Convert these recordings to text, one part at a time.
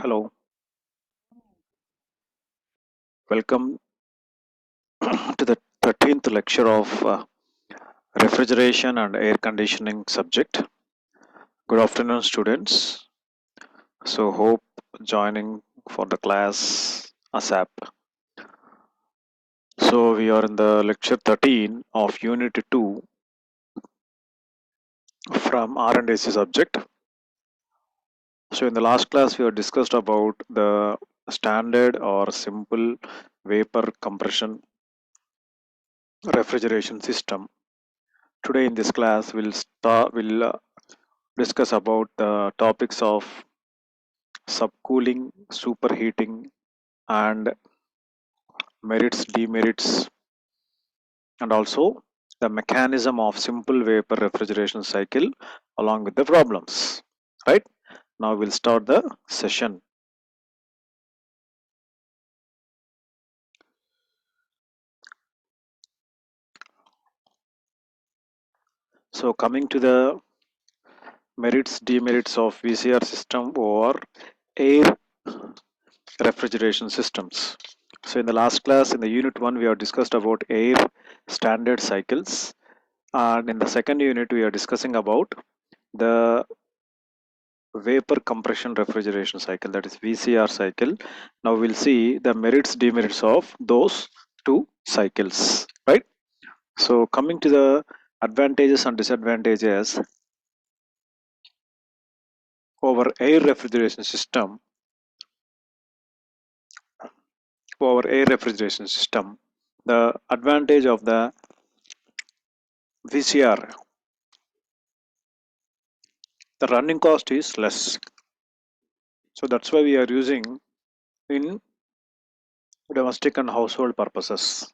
Hello, welcome to the 13th lecture of refrigeration and air conditioning subject. Good afternoon, students. So, hope joining for the class ASAP. So, we are in the lecture 13 of Unit 2 from R&AC subject. So, in the last class, we have discussed about the standard or simple vapor compression refrigeration system. Today, in this class, we'll discuss about the topics of subcooling, superheating, and merits, demerits, and also the mechanism of simple vapor refrigeration cycle along with the problems. Right, now we'll start the session. So coming to the merits, demerits of VCR system or air refrigeration systems. So in the last class, in the unit 1, we have discussed about air standard cycles, and in the second unit we are discussing about the vapor compression refrigeration cycle, that is VCR cycle. Now we'll see the merits, demerits of those two cycles, right? So coming to the advantages and disadvantages over air refrigeration system, the advantage of the VCR, the running cost is less. So that's why we are using in domestic and household purposes.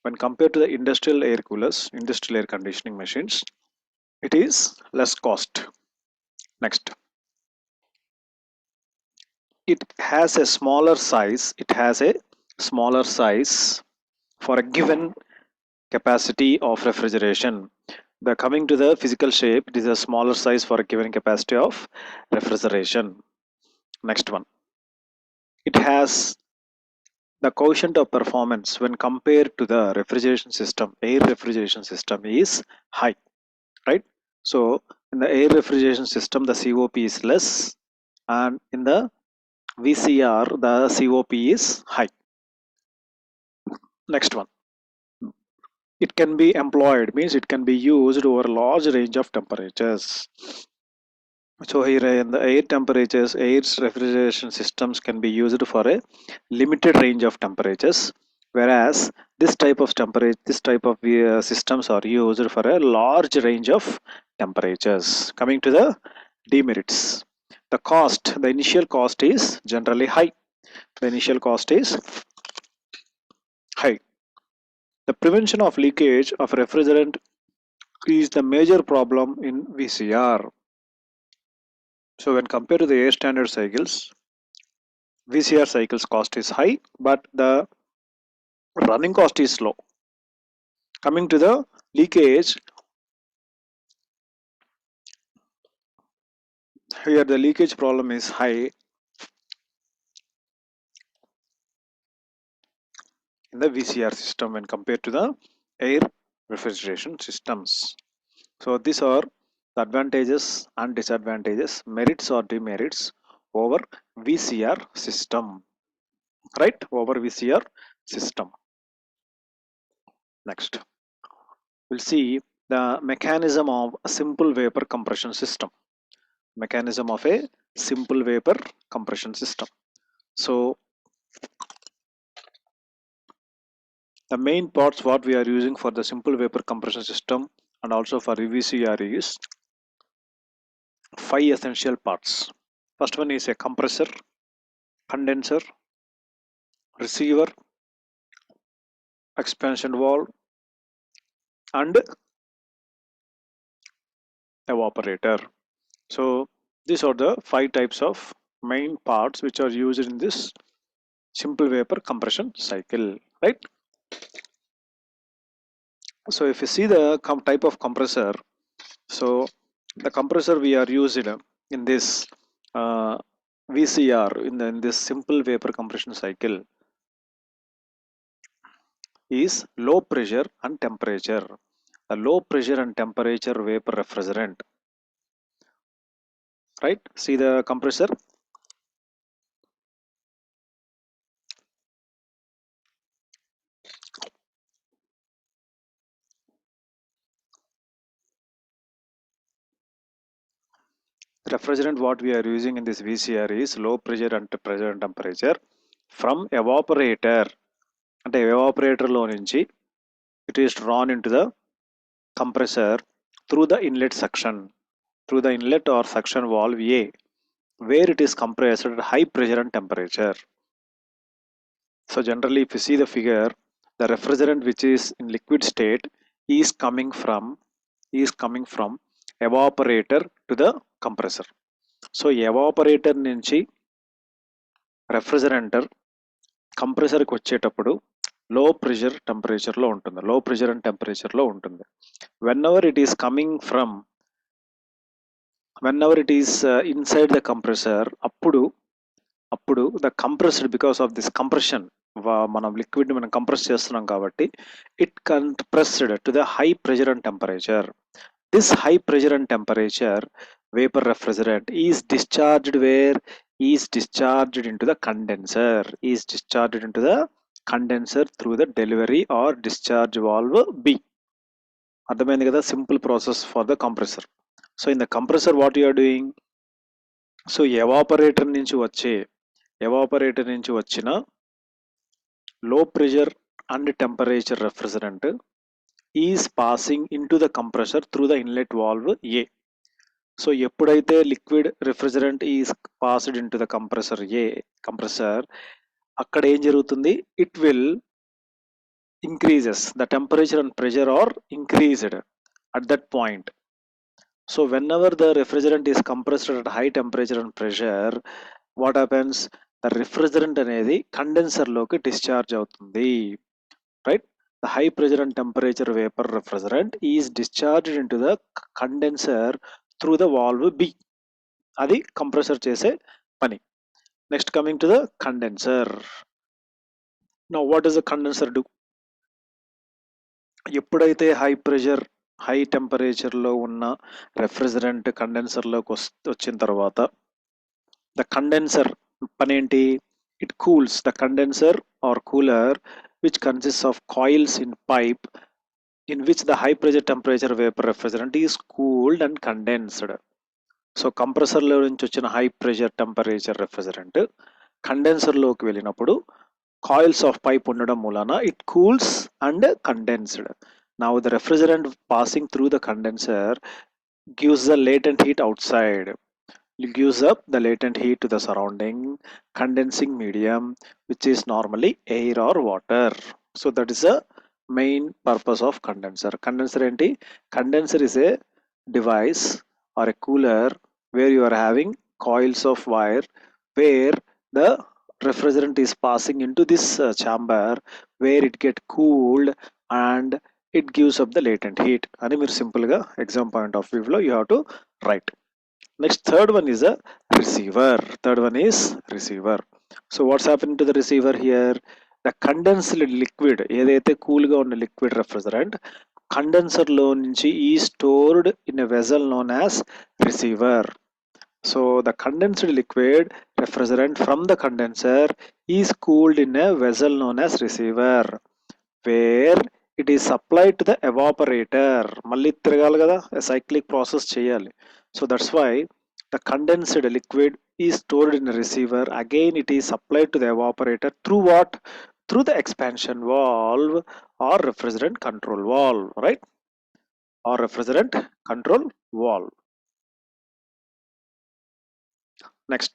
When compared to the industrial air coolers, industrial air conditioning machines, it is less cost. Next, it has a smaller size for a given capacity of refrigeration. The coming to the physical shape, it is a smaller size for a given capacity of refrigeration. Next one, it has the quotient of performance when compared to the refrigeration system, air refrigeration system is high, right? So in the air refrigeration system, the COP is less, and in the VCR, the COP is high. Next one, it can be employed, means it can be used over a large range of temperatures. So here in the air temperatures, air refrigeration systems can be used for a limited range of temperatures, whereas this type of systems are used for a large range of temperatures. Coming to the demerits, the initial cost is generally high. The initial cost is high. The prevention of leakage of refrigerant is the major problem in VCR. So when compared to the air standard cycles, VCR cycles cost is high, but the running cost is low. Coming to the leakage, here the leakage problem is high in the VCR system when compared to the air refrigeration systems. So these are the advantages and disadvantages, merits or demerits over VCR system, right? Over VCR system. Next, we'll see the mechanism of a simple vapor compression system. Mechanism of a simple vapor compression system. So the main parts what we are using for the simple vapor compression system and also for VCR is 5 essential parts. First one is a compressor, condenser, receiver, expansion valve, and evaporator. So these are the 5 types of main parts which are used in this simple vapor compression cycle, right? So if you see the type of compressor, so the compressor we are using in this VCR in this simple vapor compression cycle is low pressure and temperature. The low pressure and temperature vapor refrigerant, right? See the compressor. Refrigerant what we are using in this VCR is low pressure and pressure and temperature from evaporator. అంటే evaporator లో నుంచి it is drawn into the compressor through the inlet suction, through the inlet or suction valve A, where it is compressed at high pressure and temperature. So generally if you see the figure, the refrigerant which is in liquid state is coming from evaporator to the compressor. So evaporator నుంచి రెఫ్రిజరెంటర్ కంప్రెసర్కి వచ్చేటప్పుడు లో pressure టెంపరేచర్లో ఉంటుంది, లో pressure and టెంపరేచర్లో ఉంటుంది. When ever it is coming from whenever it is inside the compressor, అప్పుడు the compressed because of this compression, మనం liquid మనం compress చేస్తున్నాం కాబట్టి it compressed to the high pressure and temperature. This high pressure and temperature vapor refrigerant is discharged where is discharged into the condenser, is discharged into the condenser through the delivery or discharge valve B. అర్థమైంది కదా, simple process for the compressor. So in the compressor what you are doing, so evaporator నుంచి వచ్చిన low pressure and temperature refrigerant is passing into the compressor through the inlet valve A. So ఎప్పుడైతే liquid refrigerant is passed into the compressor అక్కడ ఏం జరుగుతుంది, it will increases, the temperature and pressure are increased at that point. So whenever the refrigerant is compressed at high temperature and pressure, what happens, the refrigerant అనేది condenser లోకి discharge అవుతుంది, right? The high pressure and temperature vapor refrigerant is discharged into the condenser through the valve B. అది compressor చేసే పని. Next coming to the condenser. Now what does the condenser do? ఎప్పుడైతే high pressure high టెంపరేచర్లో ఉన్న refrigerant కండెన్సర్లోకి వచ్చిన తర్వాత the condenser పని ఏంటి, it cools the condenser or cooler which consist of coils in pipe in which the high pressure temperature vapour refrigerant is cooled and condensed. So కంప్రెసర్లో నుంచి వచ్చిన హై ప్రెషర్ టెంపరేచర్ రెఫ్రిజరెంట్ కండెన్సర్లోకి వెళ్ళినప్పుడు coils of pipe ఉండడం మూలాన it cools and condensed. Now the refrigerant passing through the condenser gives the latent heat outside. It gives up the latent heat to the surrounding condensing medium, which is normally air or water. So that is the main purpose of condenser. Condenser enti, condenser is a device or a cooler where you are having coils of wire where the refrigerant is passing into this chamber where it get cooled and it gives up the latent heat. అని మీరు simple గా exam point of view లో you have to right. Next third one is a receiver. Third one is receiver. So what's happening to the receiver here? The condensed liquid ఏదైతే cool గా ఉన్న liquid refrigerant condenser లో నుంచి ఈ stored in a vessel known as receiver. So the condensed liquid refrigerant from the condenser is cooled in a vessel known as receiver, where it is supplied to the evaporator. మళ్ళీ తిరగాలి కదా, cyclic process చేయాలి. So that's why the condensed liquid is stored in a receiver. Again it is supplied to the evaporator through what? Through the expansion valve or refrigerant control valve, right? Or refrigerant control valve. Next,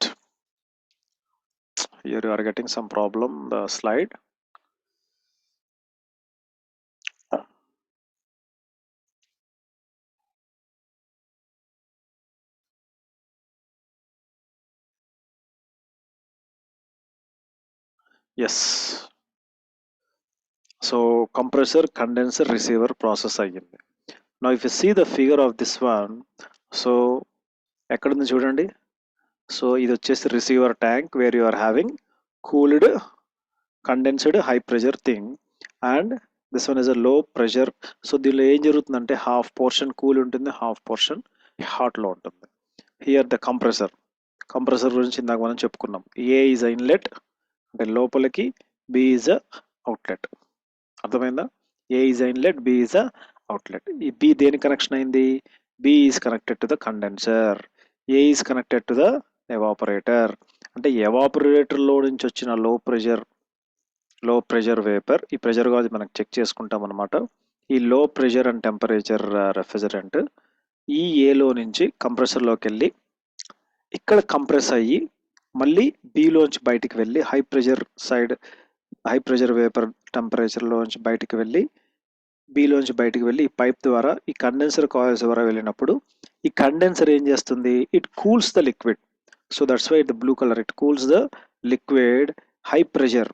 here you are getting some problem, the slide. Yes. So compressor, condenser, receiver process అయ్యింది. Now if you see the figure of this one, so ఎక్కడ ఉంది చూడండి, so ఇది వచ్చేసి receiver tank where you are having cooled condensed high pressure thing and this one is a low pressure. So దీనిలో ఏం జరుగుతుందంటే half portion cool ఉంటుంది, half portion హాట్లో ఉంటుంది. హియర్ ద కంప్రెసర్ గురించి ఇందాక మనం చెప్పుకున్నాం. ఏ ఈజ్ అ ఇన్లెట్ అంటే లోపలికి, బి ఈజ్ అ అవుట్లెట్. అర్థమైందా? A is a inlet, B is a outlet. ఈ బి దేని కనెక్షన్ అయింది? B is connected to the condenser, A is connected to the evaporator. అంటే ఎవాపరేటర్లో నుంచి వచ్చిన లో ప్రెషర్ వేపర్, ఈ ప్రెషర్ కాదు మనకు చెక్ చేసుకుంటాం అనమాట. ఈ లో ప్రెషర్ అండ్ టెంపరేచర్ రెఫ్రిజరెంట్ ఈ ఏలో నుంచి కంప్రెసర్లోకి వెళ్ళి ఇక్కడ కంప్రెస్ అయ్యి మళ్ళీ బిలోంచి బయటికి వెళ్ళి హై ప్రెషర్ వేపర్ టెంపరేచర్లోంచి బయటికి వెళ్ళి బిలోంచి బయటికి వెళ్ళి ఈ పైప్ ద్వారా ఈ కండెన్సర్ కాయిల్స్ ద్వారా వెళ్ళినప్పుడు ఈ కండెన్సర్ ఏం చేస్తుంది? It cools the liquid. So that's why the blue colour, it cools the liquid high pressure.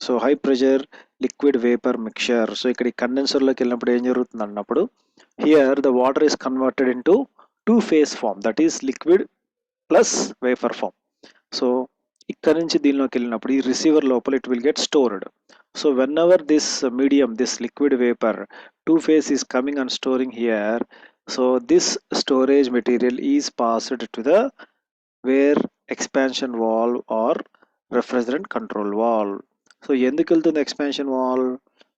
So high pressure liquid vapour mixture. So ఇక్కడ ఈ కండెన్సర్లోకి వెళ్ళినప్పుడు ఏం జరుగుతుంది అన్నప్పుడు here the water is converted into two phase form, that is liquid plus vapour form. So ఇక్కడ నుంచి దీనిలోకి వెళ్ళినప్పుడు ఈ రిసీవర్ లోపల it will get stored. So whenever this medium, this liquid vapour two phase is coming and storing here, so this storage material is passed to the where expansion valve or refrigerant control valve. So ఎందుకు వెళ్తుంది expansion valve?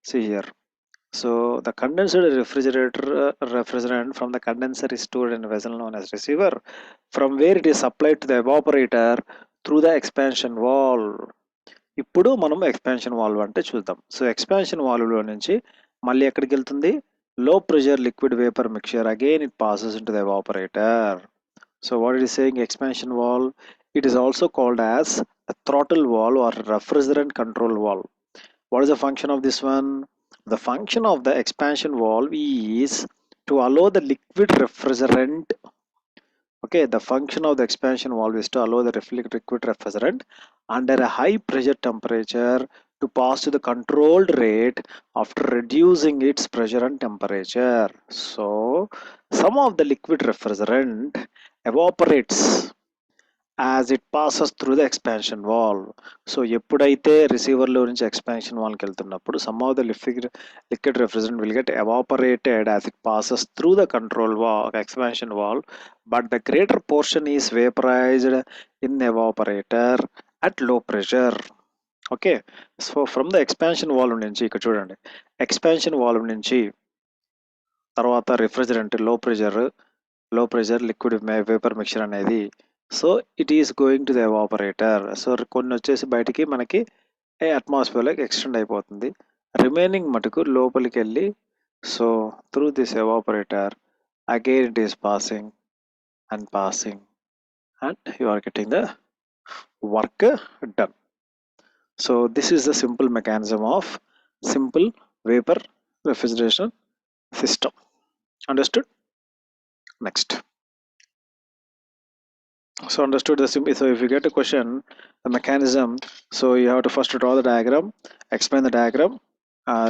See here. So the condensed refrigerant from the condenser is stored in a vessel known as receiver, from where it is supplied to the evaporator through the expansion valve. ఇప్పుడు మనం expansion valve అంటే చూద్దాం. So expansion వాల్వ్లో నుంచి మళ్ళీ ఎక్కడికి వెళ్తుంది? లో pressure liquid vapour mixture, again it passes into the evaporator. So what it is saying, expansion valve, it is also called as throttle valve or refrigerant control valve. What is the function of this one? The function of the expansion valve is to allow the liquid refrigerant. Okay, the function of the expansion valve is to allow the liquid refrigerant under a high pressure temperature to pass to the controlled rate after reducing its pressure and temperature. So some of the liquid refrigerant evaporates as it passes through the expansion valve. So ఎప్పుడైతే రిసీవర్లో నుంచి expansion వాల్వ్కి వెళ్తున్నప్పుడు some of the liquid refrigerant will get evaporated as it passes through the control valve, expansion valve, but the greater portion is vaporized in the evaporator at low pressure. Okay, so from the expansion valve నుంచి ఇక్కడ చూడండి, expansion valve నుంచి తర్వాత refrigerant లో pressure liquid vapour mixture అనేది, so it is going to the evaporator. So కొన్ని వచ్చేసి బయటికి మనకి అట్మాస్ఫియర్లోకి ఎక్స్టెండ్ అయిపోతుంది, రిమైనింగ్ మటుకు లోపలికి వెళ్ళి so through this evaporator again it is passing and you are getting the work done. So this is the simple mechanism of simple vapor refrigeration system. Understood? Next. So understood the simple. So if you get a question, the mechanism, so you have to first draw the diagram, explain the diagram,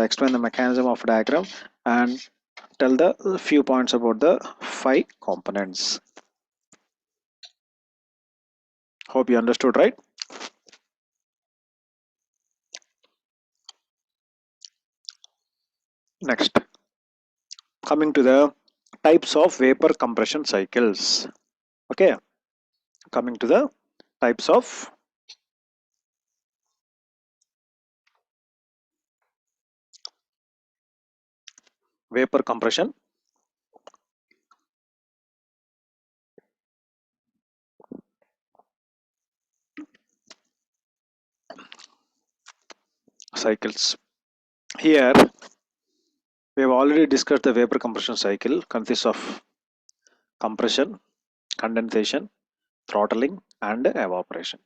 explain the mechanism of diagram, and tell the few points about the 5 components. Hope you understood, right? Next, coming to the types of vapor compression cycles. Okay, coming to the types of vapor compression cycles. Here we have already discussed the vapor compression cycle consists of compression, condensation, throttling, and evaporation.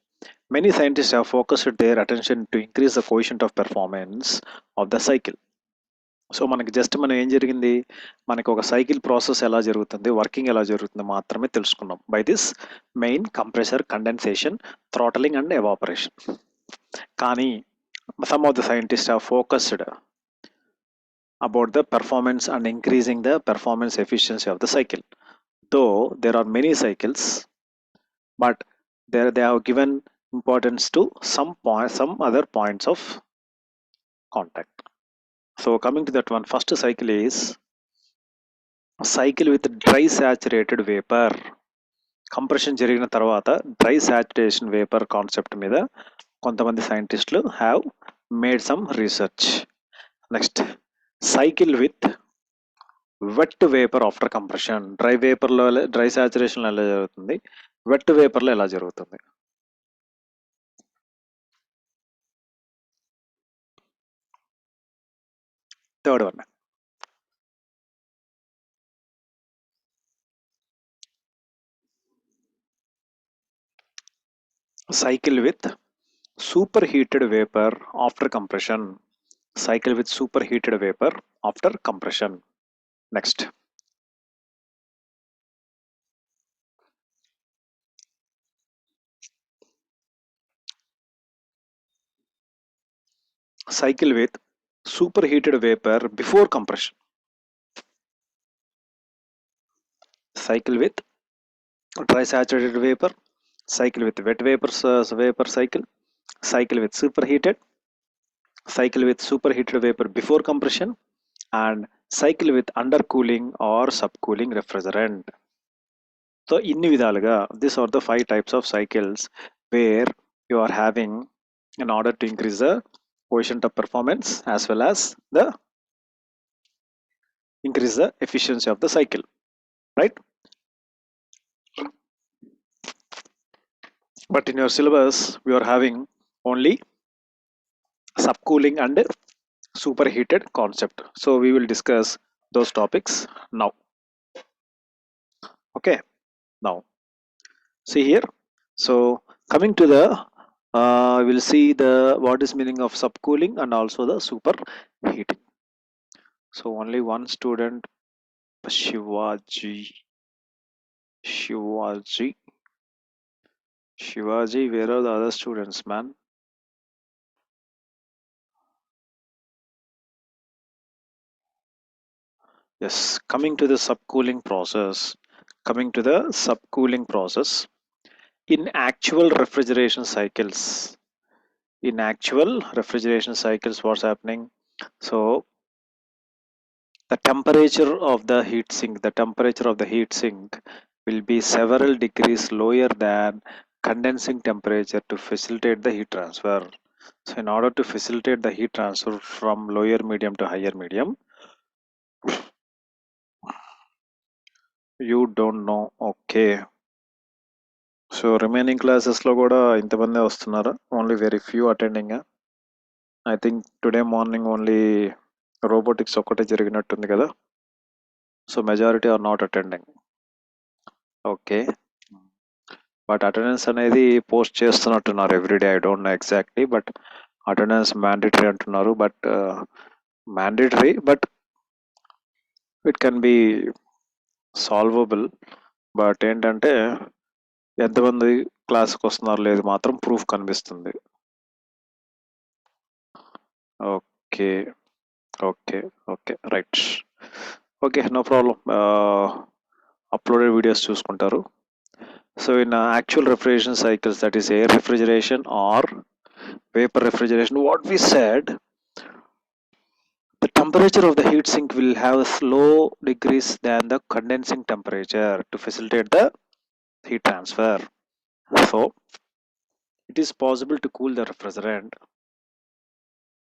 Many scientists have focused their attention to increase the coefficient of performance of the cycle. So మనకి just మనం ఏం జరిగింది, మనకి ఒక cycle process ఎలా జరుగుతుంది, working ఎలా జరుగుతుంది మాత్రమే తెలుసుకున్నాం by this main compressor, condensation, throttling and evaporation. కానీ some of the scientists have focused about the performance and increasing the performance efficiency of the cycle. Though there are many cycles, but There they have given importance to some other points of contact. So coming to that one, first cycle is cycle with dry saturated vapor. Compression జరిగిన తర్వాత dry saturation vapour concept మీద కొంతమంది సైంటిస్టులు have made some research. Next cycle with wet vapour after compression. Dry సాచురేషన్లో ఎలా జరుగుతుంది, wet వేపర్లో ఎలా జరుగుతుంది. Third one, cycle with superheated vapor after compression. Cycle with superheated vapor after compression. Next, cycle with superheated vapor before compression. Cycle with dry saturated vapor, cycle with wet vapor cycle, cycle with superheated, cycle with superheated vapor before compression, and cycle with undercooling or subcooling refrigerant. So inni vidaluga, these are the 5 types of cycles where you are having in order to increase the coefficient of performance as well as the increase the efficiency of the cycle, right? But in your syllabus we are having only subcooling and superheated concept, so we will discuss those topics now. Okay, now see here. So coming to the we'll see the what is meaning of subcooling and also the superheating. So only one student, Shivaji. Shivaji. Shivaji, where are the other students, man? Yes, coming to the subcooling process. Coming to the subcooling process. In actual refrigeration cycles. In actual refrigeration cycles, what's happening? So the temperature of the heat sink will be several degrees lower than condensing temperature to facilitate the heat transfer. So in order to facilitate the heat transfer from lower medium to higher medium, you don't know. Okay. So remaining classes లో కూడా ఇంతమంది వస్తున్నారా? Only very few attending. I think today morning only robotics ఒక్కటే జరిగినట్టుంది కదా. So majority are not attending. Okay. But attendance అనేది post చేస్తున్నట్టున్నారు everyday. I don't know exactly, but attendance mandatory అంటున్నారు. But mandatory, but it can be solvable. But ఏంటంటే ఎంతమంది క్లాస్కి వస్తున్నారు లేదు మాత్రం ప్రూఫ్ కనిపిస్తుంది. Okay okay okay right. Okay, no problem. Uploaded videos చూసుకుంటారు. So in actual refrigeration cycles, that is air refrigeration or vapor refrigeration, what we said, the temperature of the heat sink will have low degrees than the condensing temperature to facilitate the heat transfer. So it is possible to cool the refrigerant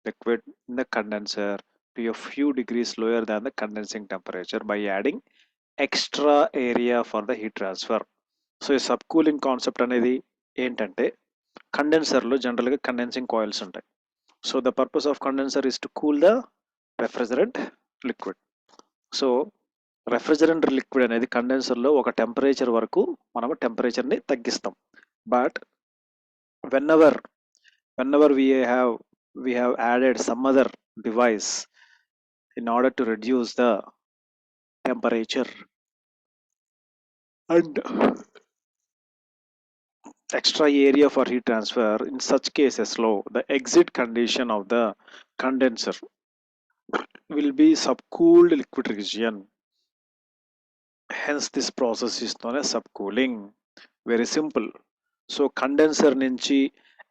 liquid in the condenser to a few degrees lower than the condensing temperature by adding extra area for the heat transfer. So ఈ sub cooling concept అనేది ఏంటంటే, కండెన్సర్లో జనరల్గా condensing coils ఉంటాయి. So the purpose of condenser is to cool the refrigerant liquid. So refrigerant liquid అనేది కండెన్సర్లో ఒక temperature వరకు మనము టెంపరేచర్ని తగ్గిస్తాం. But whenever we have added some other device in order to reduce the temperature and extra area for heat transfer, in such cases the exit condition of the condenser will be subcooled liquid region. Hence this process is known as subcooling. Very simple. So condenser నుంచి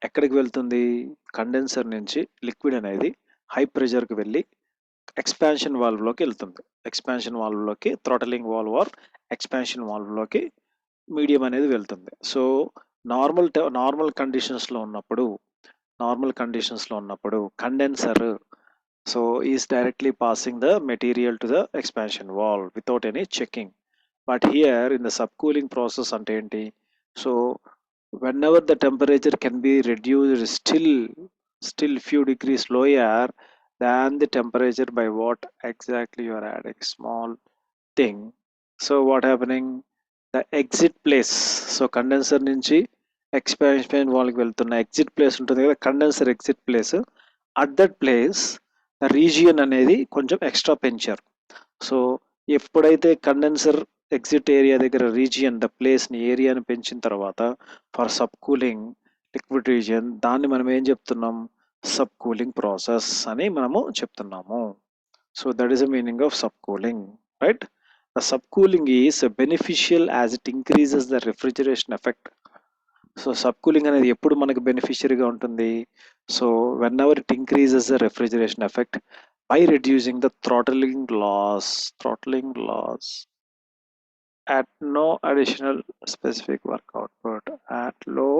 ఎక్కడికి వెళ్తుంది? Condenser నుంచి liquid అనేది high ప్రెషర్కి వెళ్ళి expansion వాల్వ్లోకి వెళ్తుంది. Expansion వాల్వ్లోకి throttling valve or expansion వాల్వ్లోకి మీడియం అనేది వెళ్తుంది. సో నార్మల్ కండిషన్స్లో ఉన్నప్పుడు condenser so is directly passing the material to the expansion valve without any checking. But here in the subcooling process అంటే ఏంటి? So whenever the temperature can be reduced still few degrees lower than the temperature by what exactly you are adding small thing. So what happening? The exit place. So condenser నుంచి expansion వాల్వ్కి వెళ్తున్న exit place ఉంటుంది కదా, condenser exit place. At that place the region అనేది కొంచెం extra పెంచారు. So ఎప్పుడైతే condenser exit area దగ్గర region the ప్లేస్ని ఏరియాని పెంచిన తర్వాత for sub cooling liquid region, దాన్ని మనం ఏం చెప్తున్నాం? సబ్ కూలింగ్ ప్రాసెస్ అని మనము చెప్తున్నాము. So that is the meaning of sub cooling, right? The sub cooling is beneficial as it increases the refrigeration effect. So sub cooling అనేది ఎప్పుడు మనకు బెనిఫిషియరీగా ఉంటుంది? So when ever it increases the refrigeration effect by reducing the throttling loss at no additional specific work output at no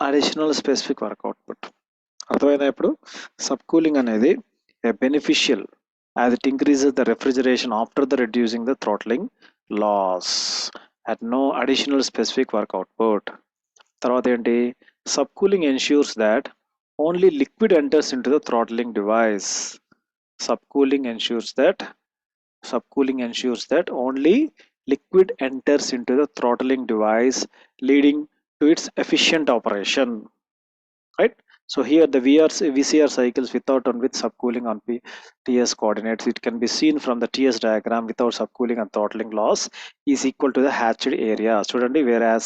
additional specific work output. అర్థమైందా? ఇప్పుడు sub cooling అనేది beneficial as it increases the refrigeration after the reducing the throttling loss at no additional specific work output. తర్వాత ఏంటి? Sub cooling ensures that only liquid enters into the throttling device. Subcooling ensures that only liquid enters into the throttling device, leading to its efficient operation, right? So here the VCR cycles without and with subcooling on TS coordinates, it can be seen from the TS diagram. Without subcooling and throttling loss is equal to the hatched area. Student, whereas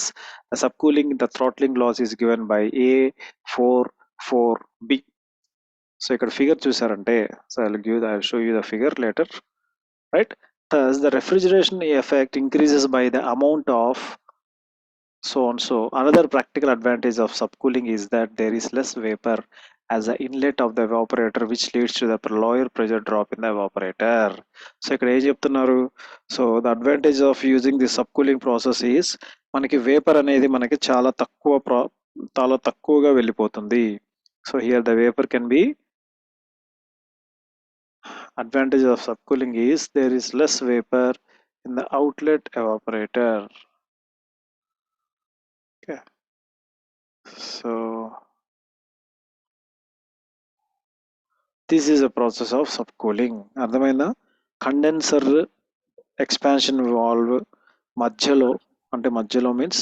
the subcooling, the throttling loss is given by A44B. So ఇక్కడ figure చూసారంటే, so I'll show you the figure later, right? Thus the refrigeration effect increases by the amount of so on. So another practical advantage of subcooling is that there is less vapor as the inlet of the evaporator, which leads to the lower pressure drop in the evaporator. So ఇక్కడ ఏం చెప్తున్నారు? So the advantage of using the subcooling process is మనకి vapour అనేది మనకి చాలా తక్కువగా వెళ్ళిపోతుంది. So here the vapor can be advantage of subcooling is there is less vapor in the outlet evaporator. Okay, so this is a process of subcooling. అర్థమైందా? Condenser expansion valve మధ్యలో means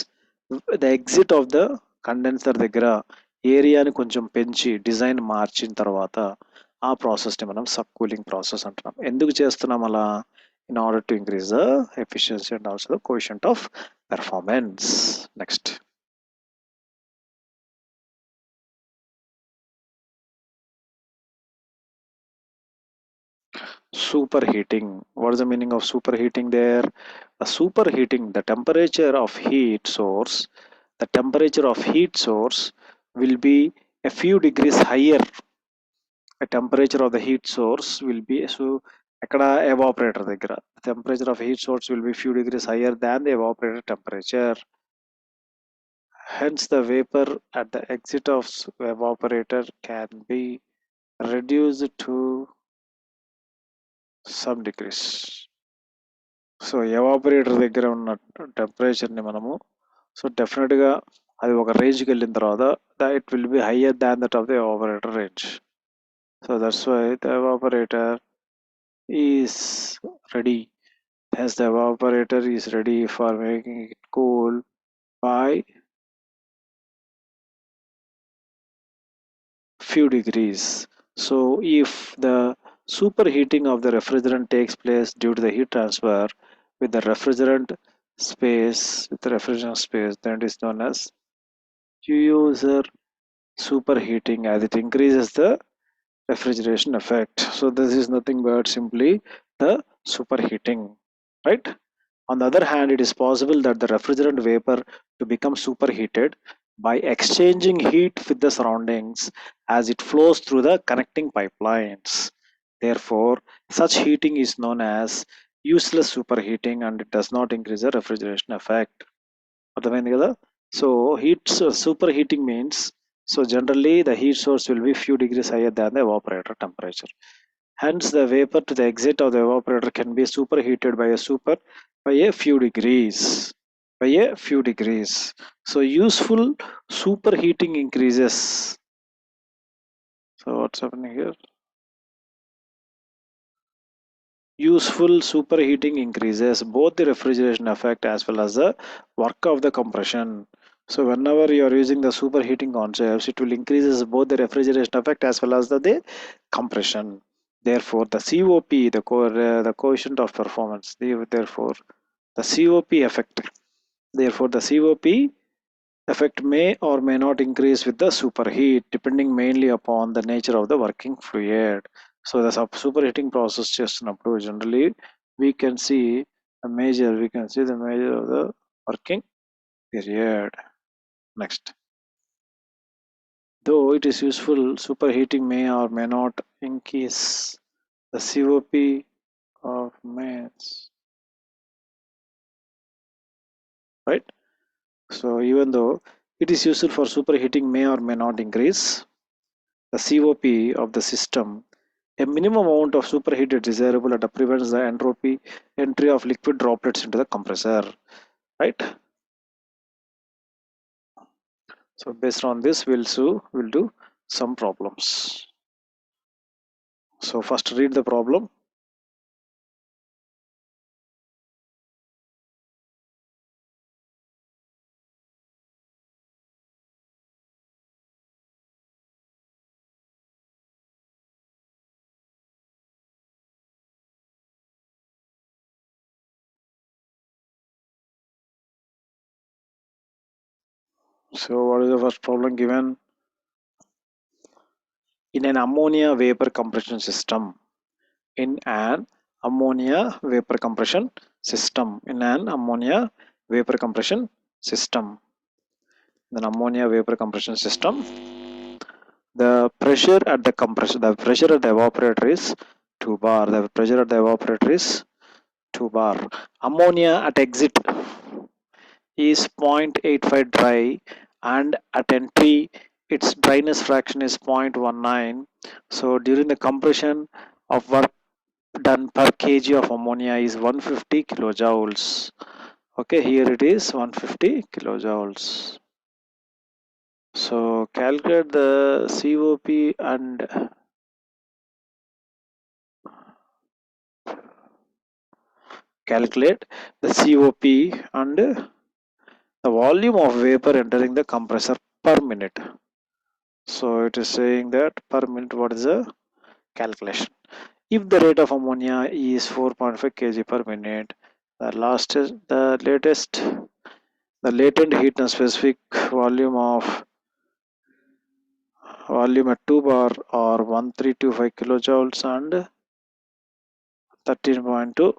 the exit of the condenser దగ్గర ఏరియాని కొంచెం పెంచి design మార్చిన తర్వాత ఆ ప్రాసెస్ని మనం సబ్ కూలింగ్ ప్రాసెస్ అంటున్నాం. ఎందుకు చేస్తున్నాం అలా? in order to increase the efficiency and also the coefficient of performance. Next. Superheating. What is the meaning of superheating there? Superheating, the temperature of heat source will be a few degrees higher. A temperature of the heat source will be so akkada evaporator దగ్గర temperature of heat source will be few degrees higher than the evaporator temperature. Hence the vapor at the exit of evaporator can be reduced to some degrees. So evaporator దగ్గర ఉన్న టెంపరేచర్ని మనము so డెఫినెట్గా అది ఒక రేంజ్కి వెళ్ళిన తర్వాత it will be higher than that of the evaporator range. So that's why the evaporator is ready. Hence the evaporator is ready for making it cool by few degrees. So if the superheating of the refrigerant takes place due to the heat transfer with the refrigerant space, then it is known as user superheating, as it increases the refrigeration effect. So this is nothing but simply the superheating, right? On the other hand, it is possible that the refrigerant vapor to become superheated by exchanging heat with the surroundings as it flows through the connecting pipelines. Therefore, such heating is known as useless superheating and it does not increase the refrigeration effect. అర్థమైంది కదా? So heat superheating means, so generally the heat source will be few degrees higher than the evaporator temperature. Hence the vapor to the exit of the evaporator can be superheated by a few degrees. By a few degrees. So useful superheating increases. So what's happening here? Useful superheating increases both the refrigeration effect as well as the work of the compression. So whenever you are using the superheating concepts, it will increases both the refrigeration effect as well as the compression. Therefore, the COP, the coefficient of performance, therefore the COP effect. Therefore, the COP effect may or may not increase with the superheat depending mainly upon the nature of the working fluid. So the superheating process చేస్తున్నప్పుడు generally we can see the measure of the working period. Next, though it is useful, superheating may or may not increase the COP of mains, right? So even though it is useful for superheating may or may not increase the COP of the system. A minimum amount of superheat is desirable and prevents the entry of liquid droplets into the compressor, right? So based on this, we'll do some problems. So first read the problem. So what is the first problem given? In an ammonia vapor compression system. In an ammonia vapor compression system. In an ammonia vapor compression system. The ammonia vapor compression system. The pressure at the compressor, the pressure at the evaporator is 2 bar. The pressure at the evaporator is 2 bar. Ammonia at exit is 0.85 dry and at entry its dryness fraction is 0.19. So during the compression of work done per kg of ammonia is 150 kilojoules. Okay, here it is 150 kilojoules. So calculate the COP and calculate the COP and the volume of vapor entering the compressor per minute. So it is saying that per minute what is the calculation. If the rate of ammonia is 4.5 kg per minute, the latent heat and specific volume of volume at 2 bar or 1325 kilojoules and 13.2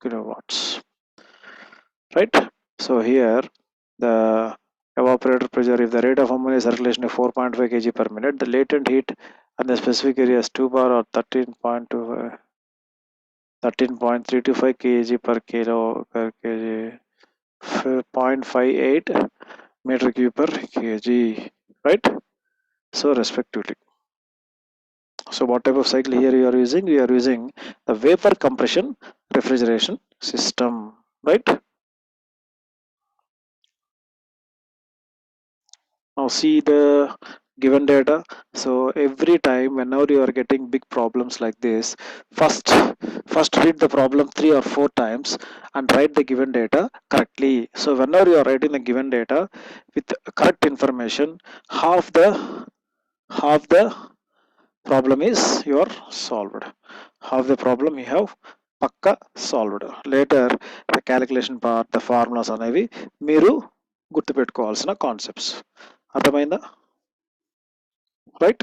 kilowatts, right? So here the evaporator pressure, if the rate of ammonia circulation is 4.5 kg per minute, the latent heat and the specific area is 2 bar or 13.325 kg per kilo per kg, 0.58 meter cube per kg, right? So respectively. So what type of cycle here you are using? We are using the vapor compression refrigeration system, right? Now see the given data. So every time whenever you are getting big problems like this, first first read the problem 3 or 4 times and write the given data correctly. So whenever you are writing the given data with correct information, half the problem is your solved. Half the problem you have పక్క solved. Later the calculation part, the formulas అనేవి మీరు గుర్తుపెట్టుకోవాల్సిన concepts. అర్థమైందా? Right?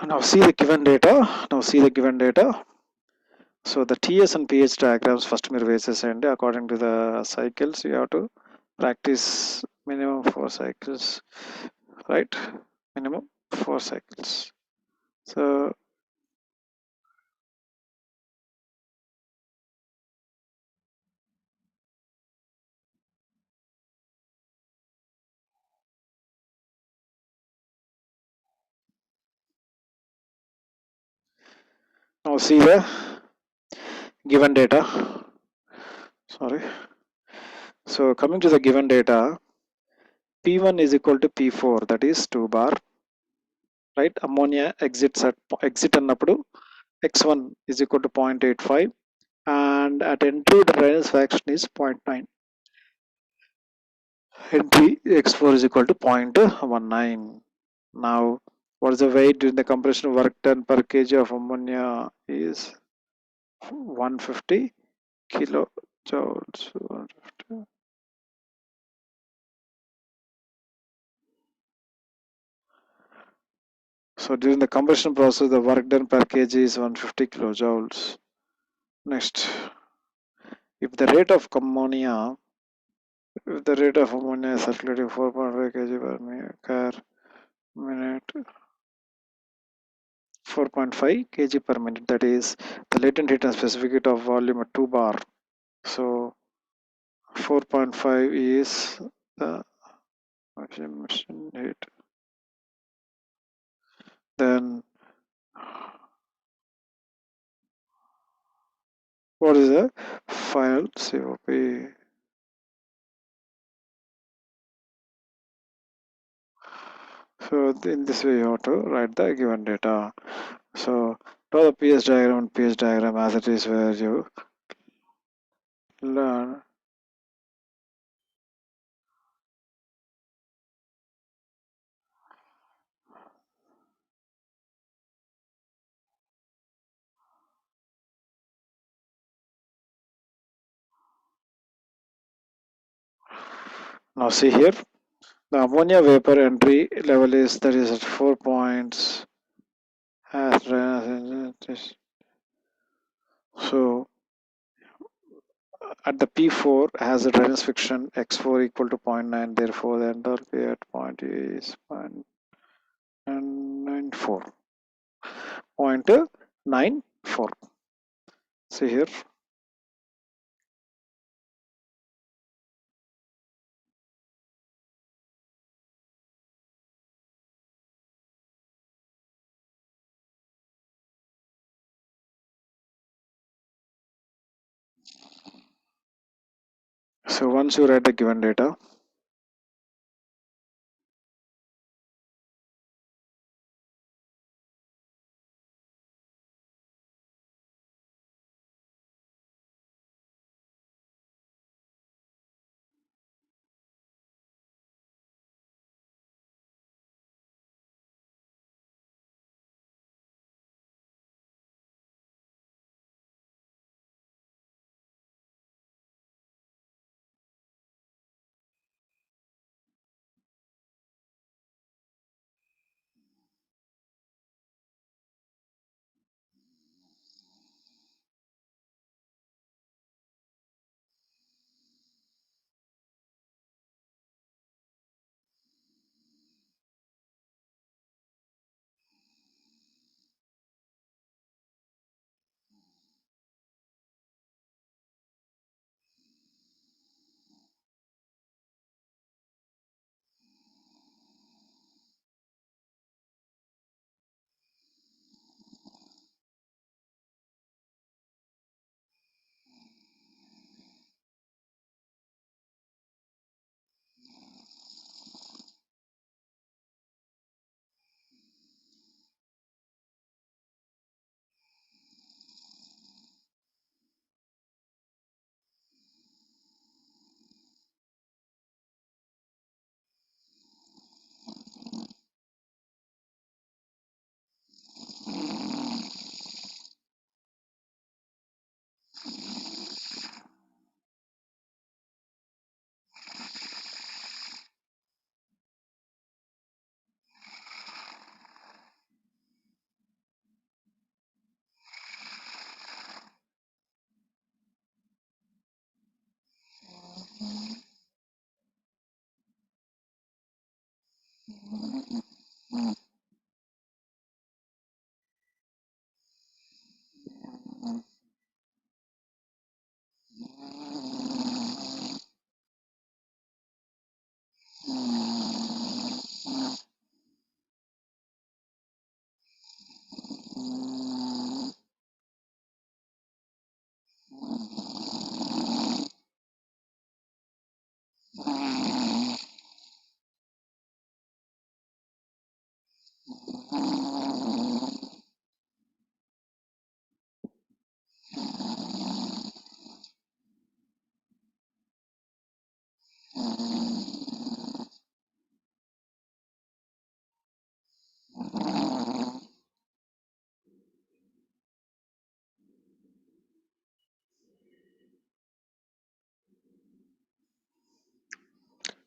Now see the given data. Now see the given data. So the TS and pH diagrams first మీరు వేసేసేయండి. According to the cycles, you have to practice minimum 4 cycles, right? Minimum 4 cycles. So now see the given data. Sorry. So coming to the given data, P1 is equal to P4, that is 2 bar, right? Ammonia exits at exit annappudu x1 is equal to 0.85, and at entry the Reynolds fraction is 0.9. Entry x4 is equal to 0.19. Now what is the weight during the compression work done per kg of ammonia is 150 kilojoules. 150. So during the combustion process, the work done per kg is 150 kilojoules. Next, if the rate of ammonia, if the rate of ammonia is circulating 4.5 kg per minute, 4.5 kg per minute, that is the latent heat and specific heat of volume at 2 bar. So 4.5 is the emission heat. Then what is the final COP? So in this way you have to write the given data. So draw the PS diagram and PS diagram as it is where you learn. Now see here, the ammonia vapor entry level is that is at 4 points. So at the P4 has a Reynolds friction x4 equal to 0.9, therefore the enthalpy at point is 0.94. 0.94. See here. So once you write the given data,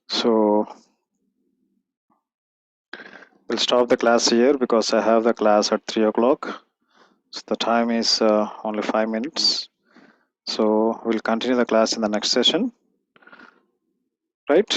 So we'll stop the class here because I have the class at 3 o'clock. So the time is only 5 minutes. So we'll continue the class in the next session, right?